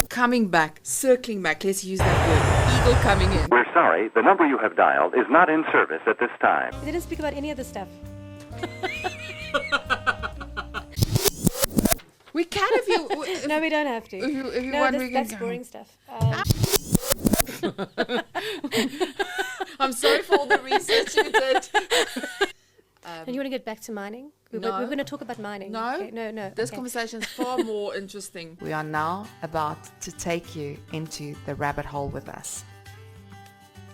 Coming back, circling back, let's use that word. Eagle coming in. We're sorry, the number you have dialed is not in service at this time. We didn't speak about any of the stuff. We can if you... No, we don't have to. If you want, we can that's go. boring stuff. I'm sorry for all the research you did. And you want to get back to mining? We're going to talk about mining. No? Okay, no. This okay. conversation is far more interesting. We are now about to take you into the rabbit hole with us.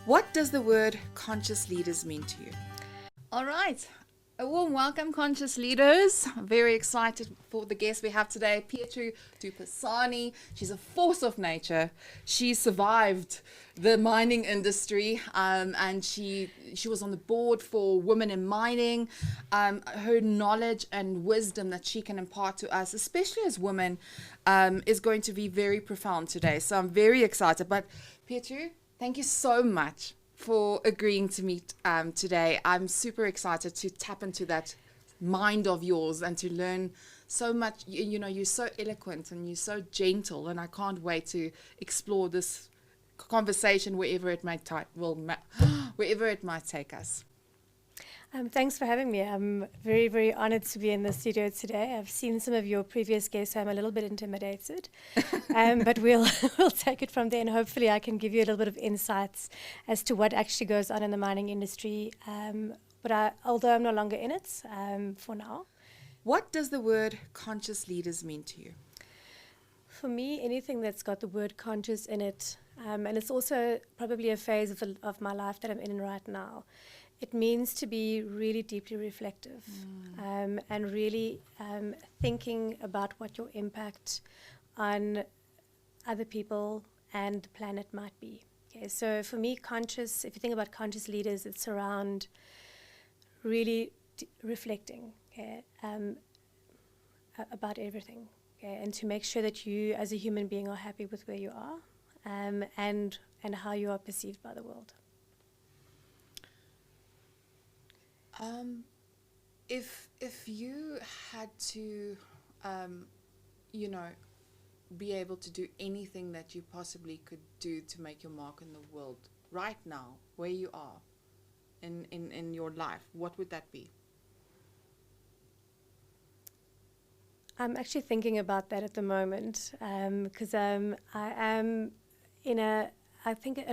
What does the word conscious leaders mean to you? All right. A warm welcome, Conscious Leaders. I'm very excited for the guest we have today, Petro du Pisani. She's a force of nature. She survived the mining industry, and she was on the board for Women in Mining. Her knowledge and wisdom that she can impart to us, especially as women, is going to be very profound today. So I'm very excited. But Petro, thank you so much for agreeing to meet today. I'm super excited to tap into that mind of yours and to learn so much. You know, you're so eloquent and you're so gentle, and I can't wait to explore this conversation wherever it might wherever it might take us. Thanks for having me. I'm very, very honored to be in the studio today. I've seen some of your previous guests, so I'm a little bit intimidated. But we'll take it from there, and hopefully I can give you a little bit of insights as to what actually goes on in the mining industry. Although I'm no longer in it for now. What does the word conscious leaders mean to you? For me, anything that's got the word conscious in it, and it's also probably a phase of my life that I'm in right now. It means to be really deeply reflective and really thinking about what your impact on other people and the planet might be. Okay, so for me, conscious, if you think about conscious leaders, it's around really reflecting, okay, about everything, okay, and to make sure that you as a human being are happy with where you are and how you are perceived by the world. If you had to, be able to do anything that you possibly could do to make your mark in the world right now, where you are in your life, what would that be? I'm actually thinking about that at the moment because I am in a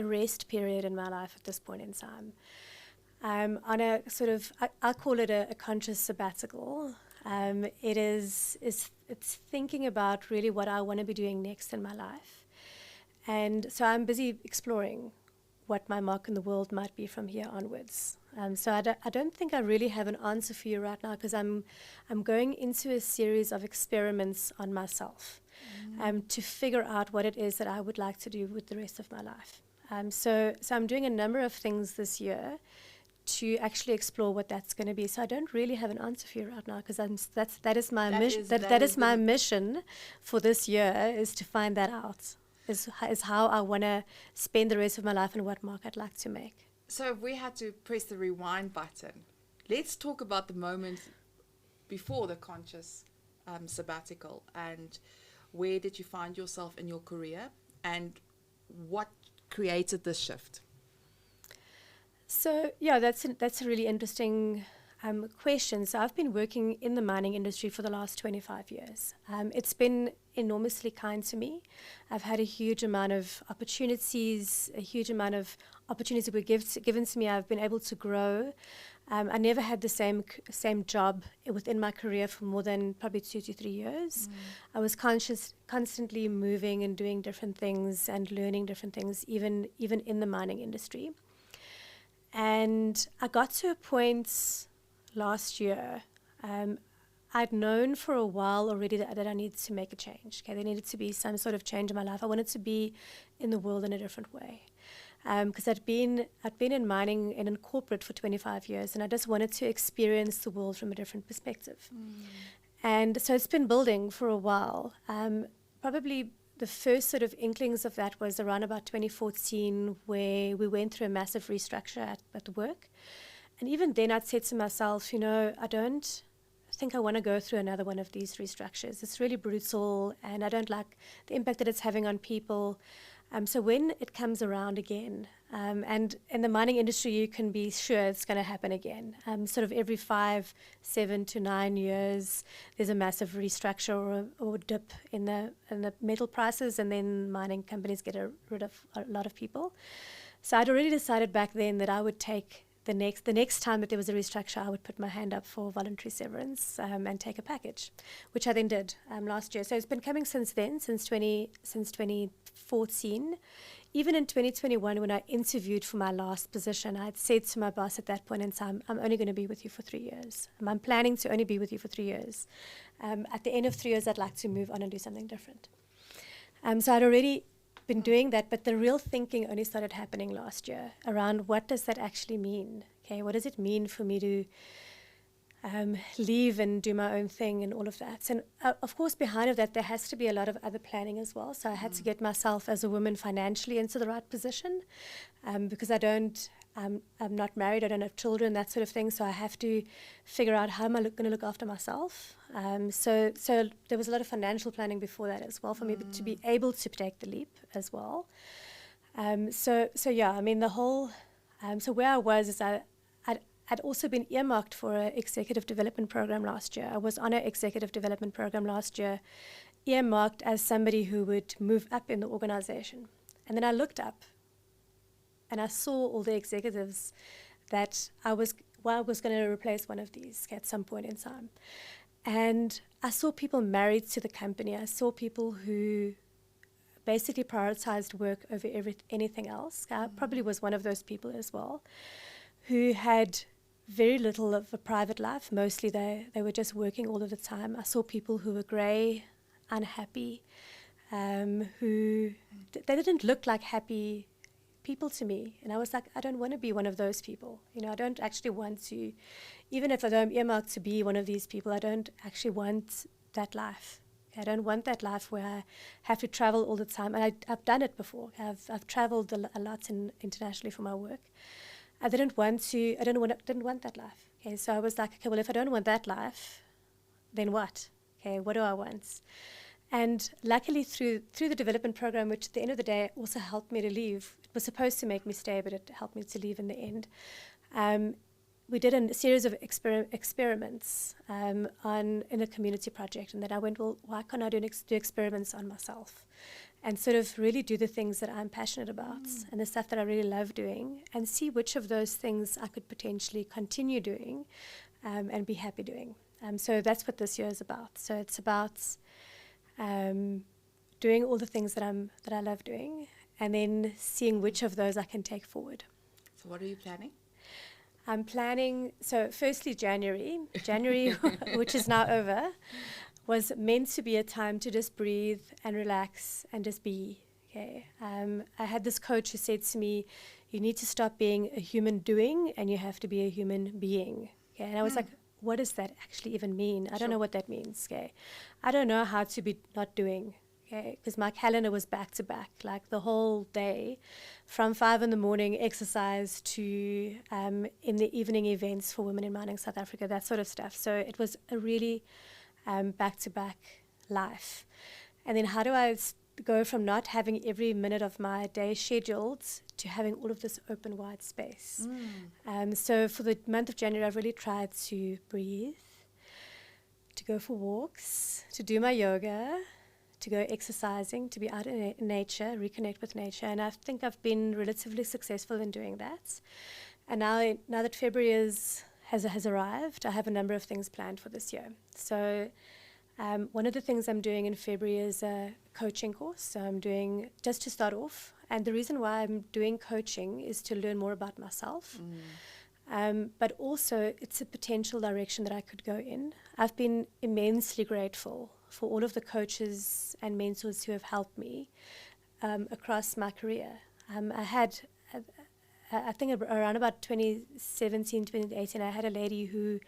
rest period in my life at this point in time. I'm on a sort of, I call it a conscious sabbatical. It's thinking about really what I want to be doing next in my life. And so I'm busy exploring what my mark in the world might be from here onwards. So I don't think I really have an answer for you right now because I'm going into a series of experiments on myself to figure out what it is that I would like to do with the rest of my life. So I'm doing a number of things this year to actually explore what that's going to be. So I don't really have an answer for you right now because that is my mission. That is my mission for this year, is to find that out. Is how I want to spend the rest of my life and what mark I'd like to make. So if we had to press the rewind button, let's talk about the moment before the conscious sabbatical, and where did you find yourself in your career and what created this shift? So yeah, that's a really interesting question. So I've been working in the mining industry for the last 25 years. It's been enormously kind to me. I've had a huge amount of opportunities were given to me. I've been able to grow. I never had the same job within my career for more than probably 2 to 3 years. I was constantly moving and doing different things and learning different things, even in the mining industry. And I got to a point last year, I'd known for a while already that I needed to make a change. Okay, there needed to be some sort of change in my life. I wanted to be in the world in a different way. Because I'd been in mining and in corporate for 25 years, and I just wanted to experience the world from a different perspective. And so it's been building for a while. Probably the first sort of inklings of that was around about 2014, where we went through a massive restructure at the work. And even then I'd said to myself, I don't think I want to go through another one of these restructures. It's really brutal, and I don't like the impact that it's having on people. So when it comes around again, and in the mining industry, you can be sure it's going to happen again. Sort of every 5, 7 to 9 years, there's a massive restructure or dip in the metal prices, and then mining companies get rid of a lot of people. So I'd already decided back then that I would take the next time that there was a restructure, I would put my hand up for voluntary severance and take a package, which I then did last year. So it's been coming since then, since 2014. Even in 2021, when I interviewed for my last position, I had said to my boss at that point in time, I'm only going to be with you for 3 years. I'm planning to only be with you for 3 years. At the end of 3 years, I'd like to move on and do something different. So I'd already been doing that, but the real thinking only started happening last year around what does that actually mean? Okay, what does it mean for me to leave and do my own thing and all of that? And of course, behind of that, there has to be a lot of other planning as well. So I had to get myself as a woman financially into the right position because I'm not married, I don't have children, that sort of thing. So I have to figure out how am I going to look after myself. So there was a lot of financial planning before that as well for me to be able to take the leap as well. So yeah, I mean the whole. So where I was is I'd also been earmarked for an executive development program last year. I was on an executive development program last year, earmarked as somebody who would move up in the organization. And then I looked up and I saw all the executives that I was going to replace one of these at some point in time. And I saw people married to the company. I saw people who basically prioritized work over anything else. I probably was one of those people as well, who had very little of a private life. Mostly they were just working all of the time. I saw people who were grey, unhappy, who they didn't look like happy people to me. And I was like, I don't want to be one of those people. You know, I don't actually want to, even if I'm earmarked to be one of these people, I don't actually want that life. I don't want that life where I have to travel all the time. And I've done it before. I've traveled a lot internationally for my work. I didn't want that life. Okay, so I was like, okay, well, if I don't want that life, then what? Okay, what do I want? And luckily through the development program, which at the end of the day also helped me to leave, it was supposed to make me stay, but it helped me to leave in the end. We did a series of experiments in a community project, and then I went, well, why can't I do experiments on myself and sort of really do the things that I'm passionate about and the stuff that I really love doing, and see which of those things I could potentially continue doing and be happy doing. So that's what this year is about. So it's about doing all the things that I love doing, and then seeing which of those I can take forward. So what are you planning? I'm planning, so firstly January, which is now over, was meant to be a time to just breathe and relax and just be. Okay. I had this coach who said to me, you need to stop being a human doing and you have to be a human being. Okay. And I was like, what does that actually even mean? I don't know what that means. Okay. I don't know how to be not doing. Okay, because my calendar was back to back, like the whole day, from 5 a.m. exercise to in the evening events for women in mining South Africa, that sort of stuff. So it was a really back to back life. And then how do I go from not having every minute of my day scheduled to having all of this open wide space? So for the month of January, I've really tried to breathe, to go for walks, to do my yoga, to go exercising, to be out in nature, reconnect with nature. And I think I've been relatively successful in doing that. And now that February has arrived, I have a number of things planned for this year. So one of the things I'm doing in February is a coaching course. So I'm doing, just to start off, and the reason why I'm doing coaching is to learn more about myself. But also it's a potential direction that I could go in. I've been immensely grateful for all of the coaches and mentors who have helped me across my career. I think around about 2017, 2018, I had a lady who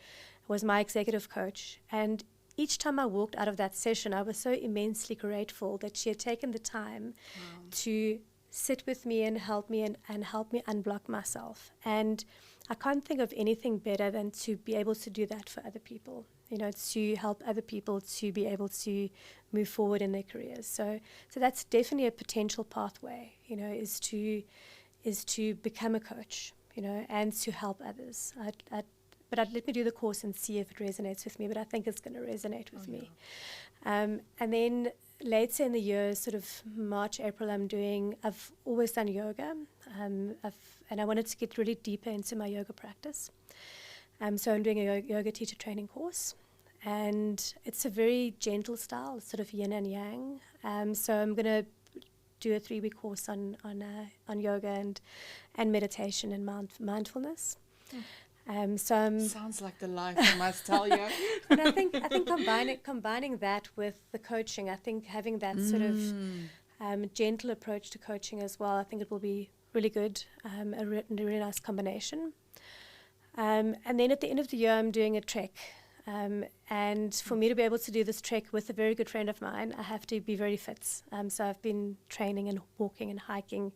was my executive coach. And each time I walked out of that session, I was so immensely grateful that she had taken the time to sit with me and help me unblock myself. And I can't think of anything better than to be able to do that for other people. to help other people to be able to move forward in their careers. So that's definitely a potential pathway, is to become a coach, and to help others. But let me do the course and see if it resonates with me, but I think it's going to resonate with me. And then later in the year, sort of March, April, I've always done yoga, and I wanted to get really deeper into my yoga practice. So I'm doing a yoga teacher training course, and it's a very gentle style, sort of yin and yang. So I'm going to do a 3-week course on yoga and meditation and mindfulness. Sounds like the life, I must tell you. And I think combining that with the coaching, I think having that sort of gentle approach to coaching as well, I think it will be really good, a really nice combination. And then at the end of the year, I'm doing a trek. And for me to be able to do this trek with a very good friend of mine, I have to be very fit. So I've been training and walking and hiking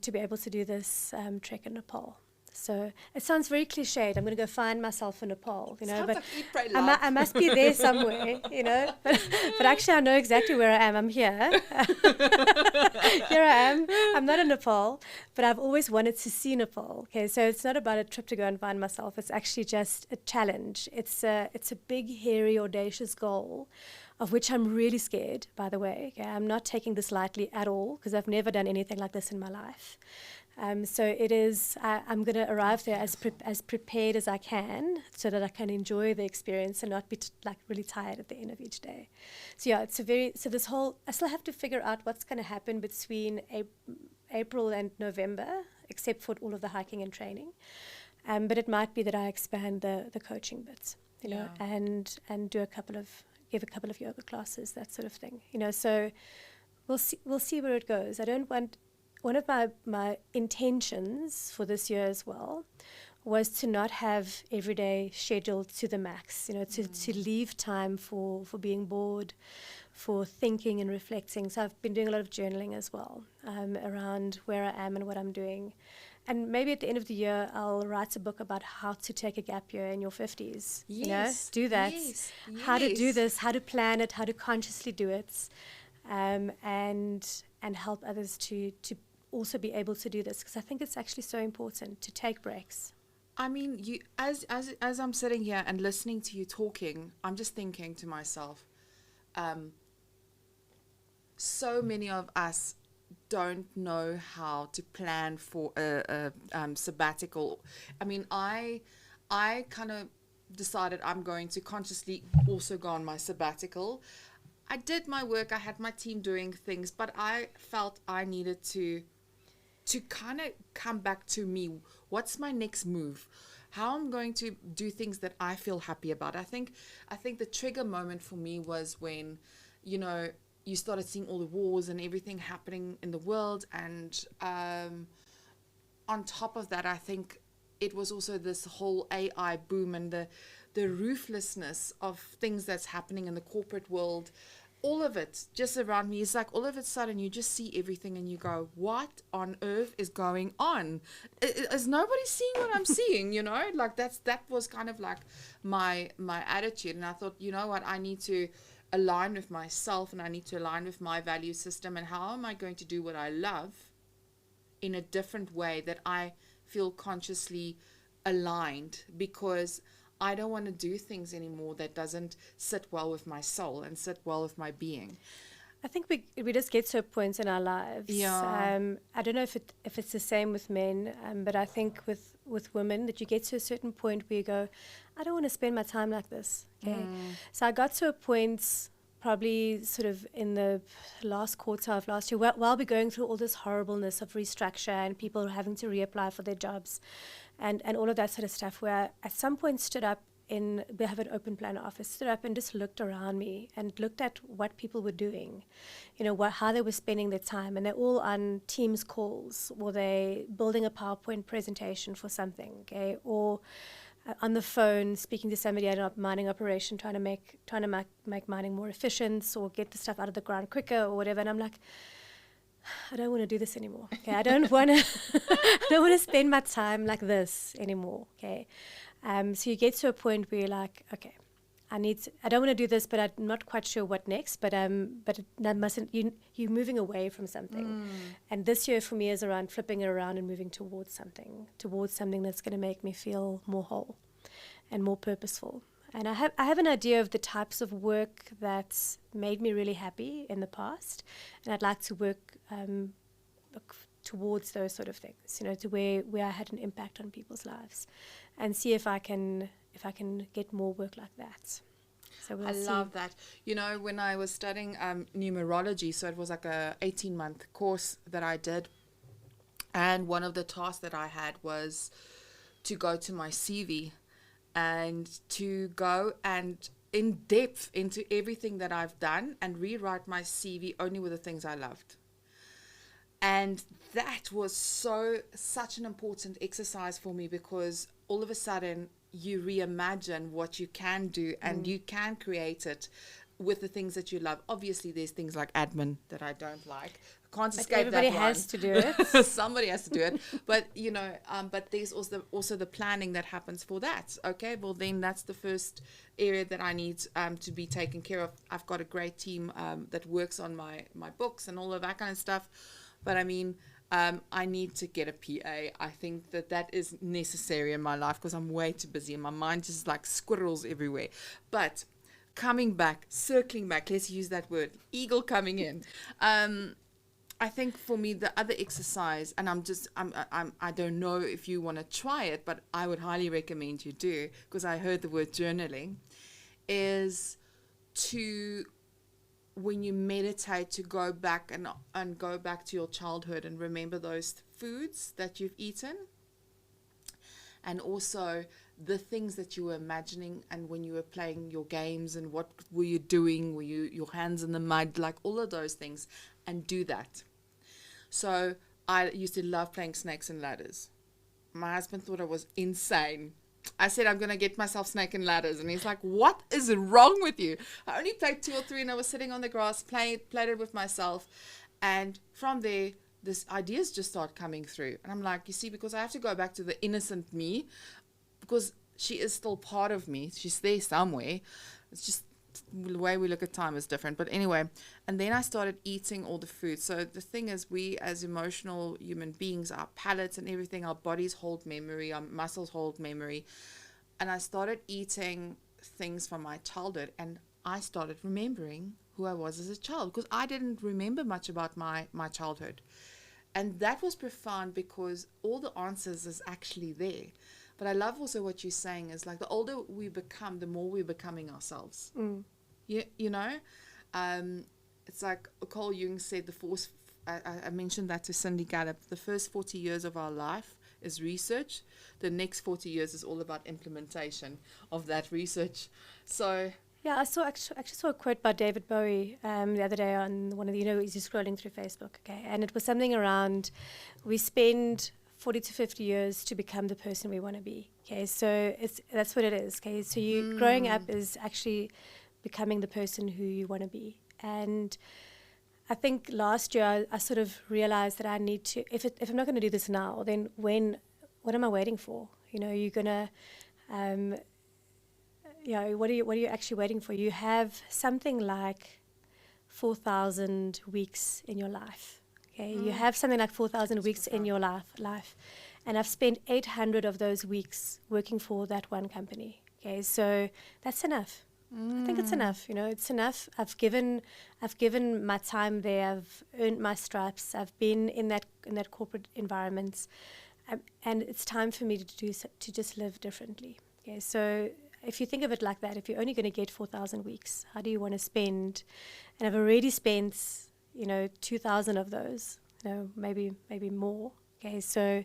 to be able to do this trek in Nepal. So it sounds very cliched. I'm going to go find myself in Nepal, Sounds but like Eat, Pray, Love. I must be there somewhere, But actually, I know exactly where I am. I'm here. Here I am. I'm not in Nepal, but I've always wanted to see Nepal. Okay, so it's not about a trip to go and find myself. It's actually just a challenge. It's a big, hairy, audacious goal, of which I'm really scared, by the way. Okay? I'm not taking this lightly at all, because I've never done anything like this in my life. So it is, I'm going to arrive there as prepared as I can, so that I can enjoy the experience and not be really tired at the end of each day. So yeah, I still have to figure out what's going to happen between April and November, except for all of the hiking and training. But it might be that I expand the coaching bits, and give a couple of yoga classes, that sort of thing. So we'll see where it goes. One of my intentions for this year as well was to not have every day scheduled to the max, to leave time for being bored, for thinking and reflecting. So I've been doing a lot of journaling as well, around where I am and what I'm doing. And maybe at the end of the year, I'll write a book about how to take a gap year in your 50s. Yes, do that. yes, how to do yes. this, how to plan it, how to consciously do it, and help others to also be able to do this, because I think it's actually so important to take breaks. I mean, as I'm sitting here and listening to you talking, I'm just thinking to myself, so many of us don't know how to plan for a sabbatical. I mean, I kind of decided I'm going to consciously also go on my sabbatical. I did my work, I had my team doing things, but I felt I needed to kind of come back to me. What's my next move? How I'm going to do things that I feel happy about. I think the trigger moment for me was when, you started seeing all the wars and everything happening in the world. And on top of that, I think it was also this whole AI boom and the ruthlessness of things that's happening in the corporate world. All of it just around me is like all of a sudden you just see everything and you go, what on earth is going on? Is nobody seeing what I'm seeing? That was kind of like my attitude. And I thought, you know what, I need to align with myself and I need to align with my value system. And how am I going to do what I love in a different way that I feel consciously aligned? Because I don't want to do things anymore that doesn't sit well with my soul and sit well with my being. I think we just get to a point in our lives. Yeah. I don't know if it's the same with men, but I think with women that you get to a certain point where you go, I don't want to spend my time like this. Okay. So I got to a point probably sort of in the last quarter of last year, while we're going through all this horribleness of restructure and people having to reapply for their jobs and all of that sort of stuff, where I at some point stood up we have an open plan office, stood up and just looked around me and looked at what people were doing, how they were spending their time. And they're all on Teams calls, or they building a PowerPoint presentation for something, okay, or on the phone speaking to somebody at a mining operation, trying to make mining more efficient or get the stuff out of the ground quicker or whatever. And I'm like, I don't want to do this anymore. Okay, I don't want to spend my time like this anymore. Okay, so you get to a point where you're like, okay, I don't want to do this, but I'm not quite sure what next. But that mustn't. You're moving away from something, and this year for me is around flipping it around and moving towards something that's going to make me feel more whole, and more purposeful. And I have an idea of the types of work that's made me really happy in the past, and I'd like to work towards those sort of things, to where I had an impact on people's lives, and see if I can get more work like that. So we'll see. Love that. When I was studying numerology, so it was like a 18-month course that I did, and one of the tasks that I had was to go to my CV and to go and in depth into everything that I've done and rewrite my CV only with the things I loved. And that was such an important exercise for me, because all of a sudden you reimagine what you can do, and you can create it with the things that you love. Obviously, there's things like admin that I don't like. I can't escape that one. Everybody has to do it. Somebody has to do it. But, but there's also the planning that happens for that. Okay, well, then that's the first area that I need to be taken care of. I've got a great team that works on my books and all of that kind of stuff. But I mean, I need to get a PA. I think that is necessary in my life, because I'm way too busy and my mind just like squirrels everywhere. But circling back, let's use that word, eagle coming in. I think for me, the other exercise, and I don't know if you want to try it, but I would highly recommend you do, because I heard the word journaling, is to, when you meditate, to go back and go back to your childhood and remember those foods that you've eaten, and also the things that you were imagining, and when you were playing your games, and what were you doing, were you your hands in the mud, like all of those things, and do that. So I used to love playing snakes and ladders. My husband thought I was insane. I said, I'm going to get myself snake and ladders. And he's like, what is wrong with you? I only played 2 or 3, and I was sitting on the grass, played it with myself. And from there, this ideas just start coming through. And I'm like, you see, because I have to go back to the innocent me, because she is still part of me. She's there somewhere. It's just the way we look at time is different. But anyway, and then I started eating all the food. So the thing is, we as emotional human beings, our palates and everything, our bodies hold memory, our muscles hold memory. And I started eating things from my childhood, and I started remembering who I was as a child, because I didn't remember much about my childhood. And that was profound, because all the answers is actually there. But I love also what you're saying is, like, the older we become, the more we're becoming ourselves. It's like Carl Jung said, I mentioned that to Cindy Gallup, the first 40 years of our life is research. The next 40 years is all about implementation of that research. So yeah, I actually saw a quote by David Bowie the other day on one of the, he's just scrolling through Facebook, okay, and it was something around, we spend 40 to 50 years to become the person we want to be. Okay, so that's what it is. Okay, so you growing up is actually becoming the person who you want to be. And I think last year I sort of realized that I need to, if I'm not going to do this now, then what am I waiting for? You're gonna, what are you actually waiting for? You have something like 4,000 weeks in your life. Okay, you have something like 4,000 weeks in your life, and I've spent 800 of those weeks working for that one company. Okay, so that's enough. I think it's enough. It's enough. I've given my time there. I've earned my stripes. I've been in that corporate environment, and it's time for me to just live differently. Okay, so if you think of it like that, if you're only going to get 4,000 weeks, how do you want to spend? And I've already spent 2,000 of those, maybe more. Okay, so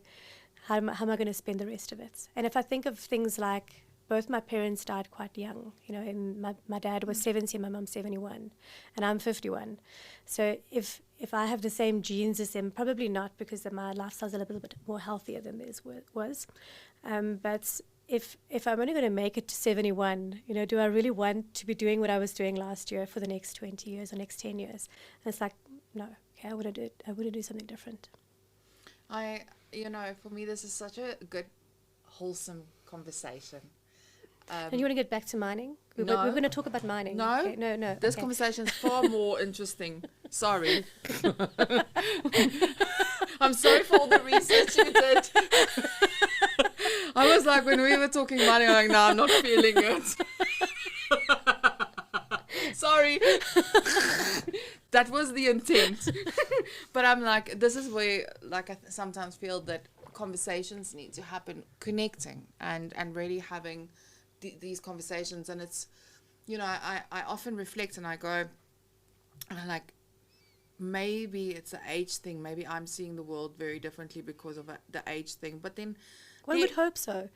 how am I going to spend the rest of it? And if I think of things like, both my parents died quite young, and my dad was 70, my mum 71, and I'm 51. So if I have the same genes as them, probably not, because my lifestyle's a little bit more healthier than theirs was. But if I'm only going to make it to 71, do I really want to be doing what I was doing last year for the next 20 years or next 10 years? And it's like, no, okay, I want to do something different. For me, this is such a good, wholesome conversation. And you want to get back to mining? We're going to talk about mining. No, okay. No. This okay. conversation is far more interesting. Sorry. I'm sorry for all the research you did. I was like, when we were talking mining, I'm like, no, I'm not feeling it. Sorry. That was the intent. But I'm like, this is where, like, I sometimes feel that conversations need to happen, connecting and really having these conversations. And it's, you know, I often reflect and I go, and I'm like, maybe it's an age thing. Maybe I'm seeing the world very differently because of the age thing. But then one would hope so.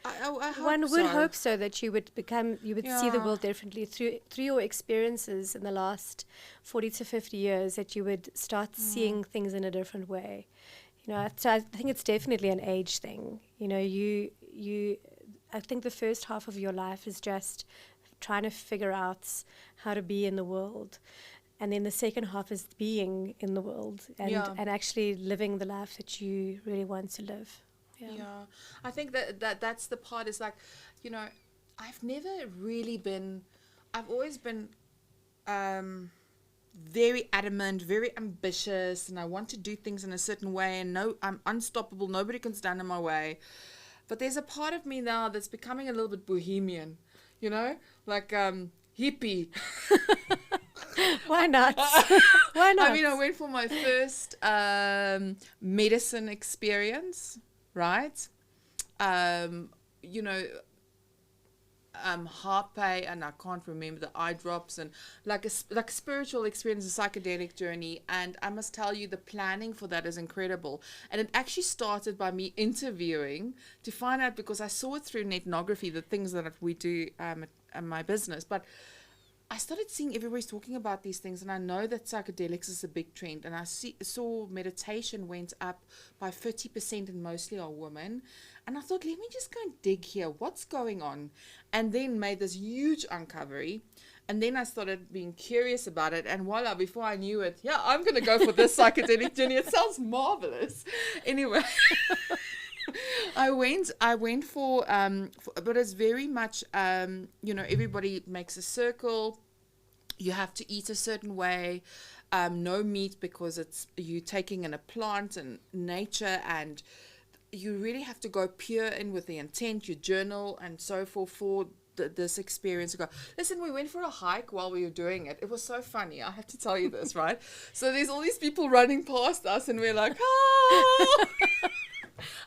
One would hope so, that you would see the world differently through your experiences in the last 40 to 50 years, that you would start seeing things in a different way. You know, so I think it's definitely an age thing. You know, I think the first half of your life is just trying to figure out how to be in the world. And then the second half is being in the world and actually living the life that you really want to live. Yeah. I think that's the part. Is like, you know, I've always been very adamant, very ambitious, and I want to do things in a certain way, and I'm unstoppable, nobody can stand in my way. But there's a part of me now that's becoming a little bit bohemian, you know, like hippie. Why not? Why not? I mean, I went for my first medicine experience, right? You know, harpe, and I can't remember the eye drops, and like a spiritual experience, a psychedelic journey. And I must tell you, the planning for that is incredible. And it actually started by me interviewing to find out, because I saw it through ethnography, the things that we do at my business. But I started seeing everybody's talking about these things, and I know that psychedelics is a big trend, and I saw meditation went up by 50%, and mostly are women. And I thought, let me just go and dig here, what's going on? And then made this huge uncovery. And then I started being curious about it, and voila, before I knew it, I'm going to go for this psychedelic journey. It sounds marvelous. Anyway, I went for but it's very much, you know, everybody makes a circle. You have to eat a certain way, no meat, because it's you taking in a plant and nature, and you really have to go pure in with the intent, you journal and so forth for this experience. To go, listen, we went for a hike while we were doing it. It was so funny. I have to tell you this, right? So there's all these people running past us, and we're like, oh!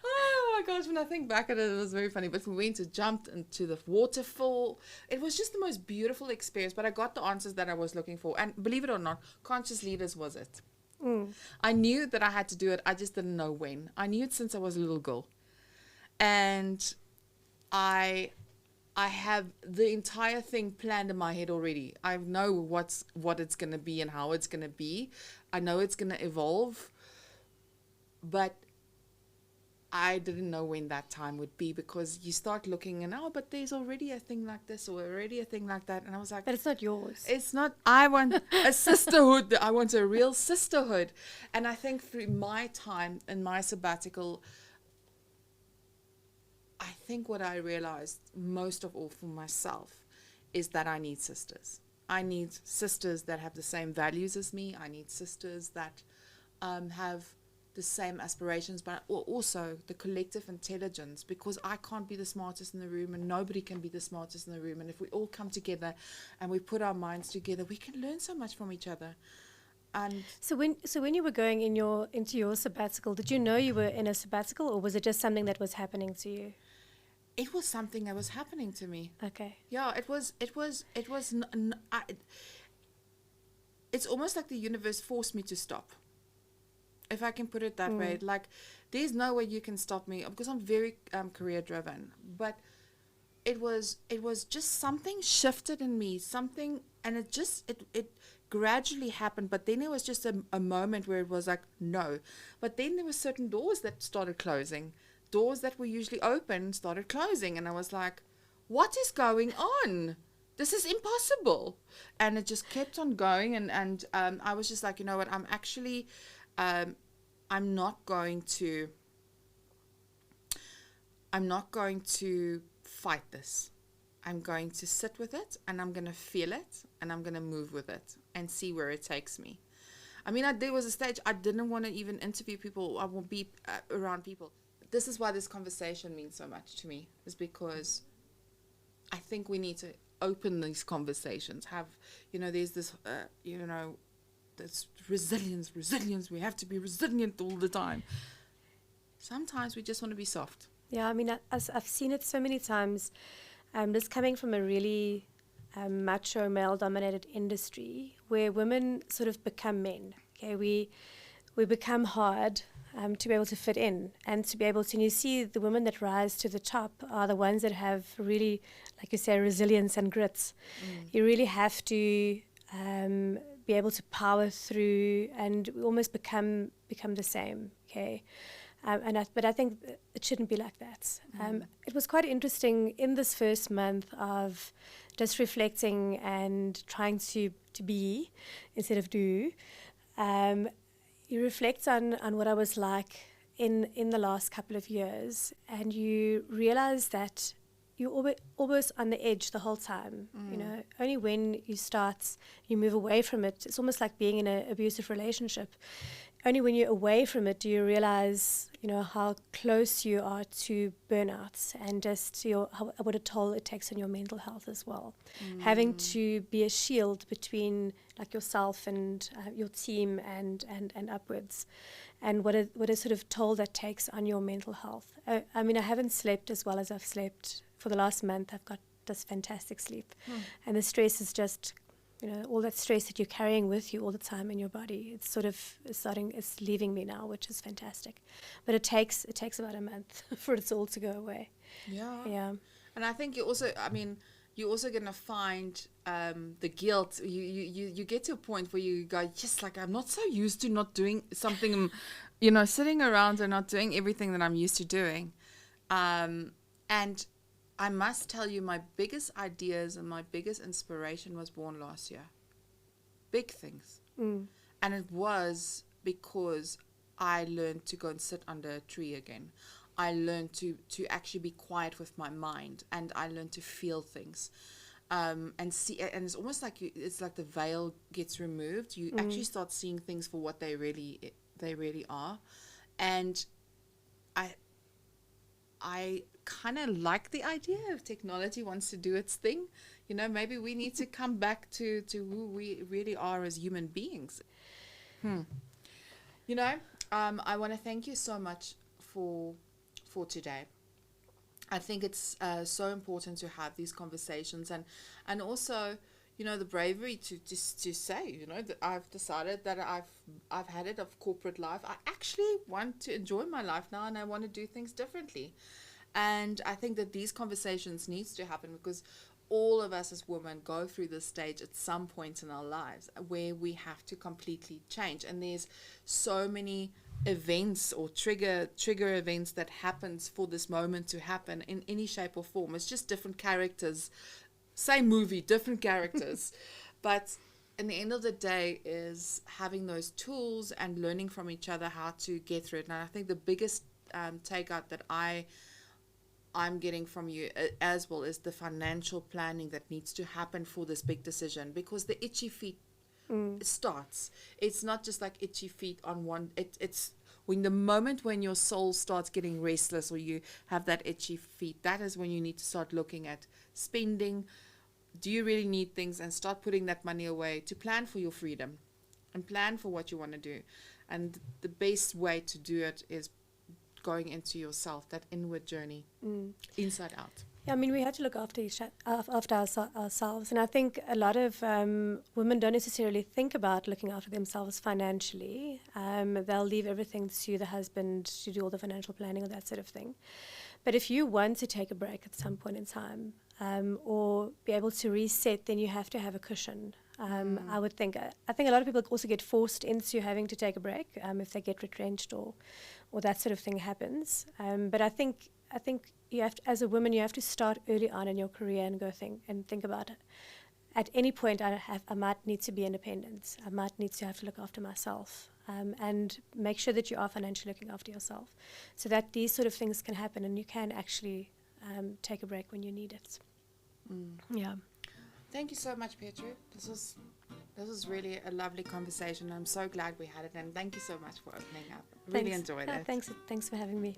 Oh my gosh, when I think back at it, it was very funny. But we went and jumped into the waterfall. It was just the most beautiful experience, but I got the answers that I was looking for. And believe it or not, Conscious Leaders was it. I knew that I had to do it. I just didn't know when. I knew it since I was a little girl. And I have the entire thing planned in my head already. I know what it's going to be and how it's going to be. I know it's going to evolve. But I didn't know when that time would be, because you start looking and, but there's already a thing like this or already a thing like that. And I was like, but it's not yours. It's not. I want a sisterhood. I want a real sisterhood. And I think through my time in my sabbatical, I think what I realized most of all for myself is that I need sisters. I need sisters that have the same values as me. I need sisters that have the same aspirations, but also the collective intelligence, because I can't be the smartest in the room, and nobody can be the smartest in the room. And if we all come together and we put our minds together, we can learn so much from each other. And so when you were going into your sabbatical, did you know you were in a sabbatical, or was it just something that was happening to you? It was something that was happening to me. Okay. Yeah, it was. It's almost like the universe forced me to stop, if I can put it that way. Like, there's no way you can stop me, because I'm very career driven. But it was just something shifted in me, and it gradually happened. But then it was just a moment where it was like, no. But then there were certain doors that started closing. Doors that were usually open started closing, and I was like, what is going on? This is impossible. And it just kept on going, and I was just like, you know what, I'm actually I'm not going to fight this. I'm going to sit with it, and I'm going to feel it, and I'm going to move with it and see where it takes me. I mean, there was a stage I didn't want to even interview people. I won't be around people. This is why this conversation means so much to me, is because I think we need to open these conversations. There's this, this resilience. We have to be resilient all the time. Sometimes we just want to be soft. Yeah, I mean, I've seen it so many times. This coming from a really macho, male-dominated industry where women sort of become men. Okay, we become hard to be able to fit in and to be able to. And you see, the women that rise to the top are the ones that have really, like you say, resilience and grit. You really have to be able to power through and almost become the same. Okay. But I think it shouldn't be like that. It was quite interesting in this first month of just reflecting and trying to be instead of do. You reflect on what I was like in the last couple of years, and you realize that you're almost on the edge the whole time. Only when you move away from it. It's almost like being in an abusive relationship. Only when you're away from it do you realize, how close you are to burnout and just what a toll it takes on your mental health as well. Having to be a shield between like yourself and your team and upwards, and what a sort of toll that takes on your mental health. I mean, I haven't slept as well as I've slept for the last month. I've got this fantastic sleep, and the stress is just. All that stress that you're carrying with you all the time in your body, it's sort of it's leaving me now, which is fantastic. But it takes about a month for it all to go away. Yeah. And I think you're also going to find the guilt. You get to a point where you go, yes, like I'm not so used to not doing something, sitting around and not doing everything that I'm used to doing. And I must tell you, my biggest ideas and my biggest inspiration was born last year. Big things. And it was because I learned to go and sit under a tree again. I learned to actually be quiet with my mind, and I learned to feel things. And see, and it's almost like it's like the veil gets removed. You actually start seeing things for what they really are. And I kind of like the idea of technology wants to do its thing. Maybe we need to come back to who we really are as human beings. I want to thank you so much for today. I think it's so important to have these conversations and also, the bravery to say, that I've decided that I've had it of corporate life. I actually want to enjoy my life now, and I want to do things differently. And I think that these conversations needs to happen because all of us as women go through this stage at some point in our lives where we have to completely change. And there's so many events or trigger events that happens for this moment to happen in any shape or form. It's just different characters, same movie, different characters. But in the end of the day is having those tools and learning from each other how to get through it. And I think the biggest takeout that I'm getting from you as well is the financial planning that needs to happen for this big decision, because the itchy feet starts. It's not just like itchy feet on one. It's when the moment when your soul starts getting restless or you have that itchy feet, that is when you need to start looking at spending. Do you really need things? And start putting that money away to plan for your freedom and plan for what you want to do. And the best way to do it is going into yourself, that inward journey, inside out. Yeah, I mean, we have to look after ourselves. And I think a lot of women don't necessarily think about looking after themselves financially. They'll leave everything to the husband to do all the financial planning or that sort of thing. But if you want to take a break at some point in time or be able to reset, then you have to have a cushion. I would think. I think a lot of people also get forced into having to take a break if they get retrenched or that sort of thing happens. But I think you have to, as a woman, you have to start early on in your career and think about it. At any point, I might need to be independent. I might need to have to look after myself, and make sure that you are financially looking after yourself, so that these sort of things can happen and you can actually take a break when you need it. Yeah. Thank you so much, Petro. This was really a lovely conversation. I'm so glad we had it, and thank you so much for opening up. Really enjoyed it. Thanks for having me.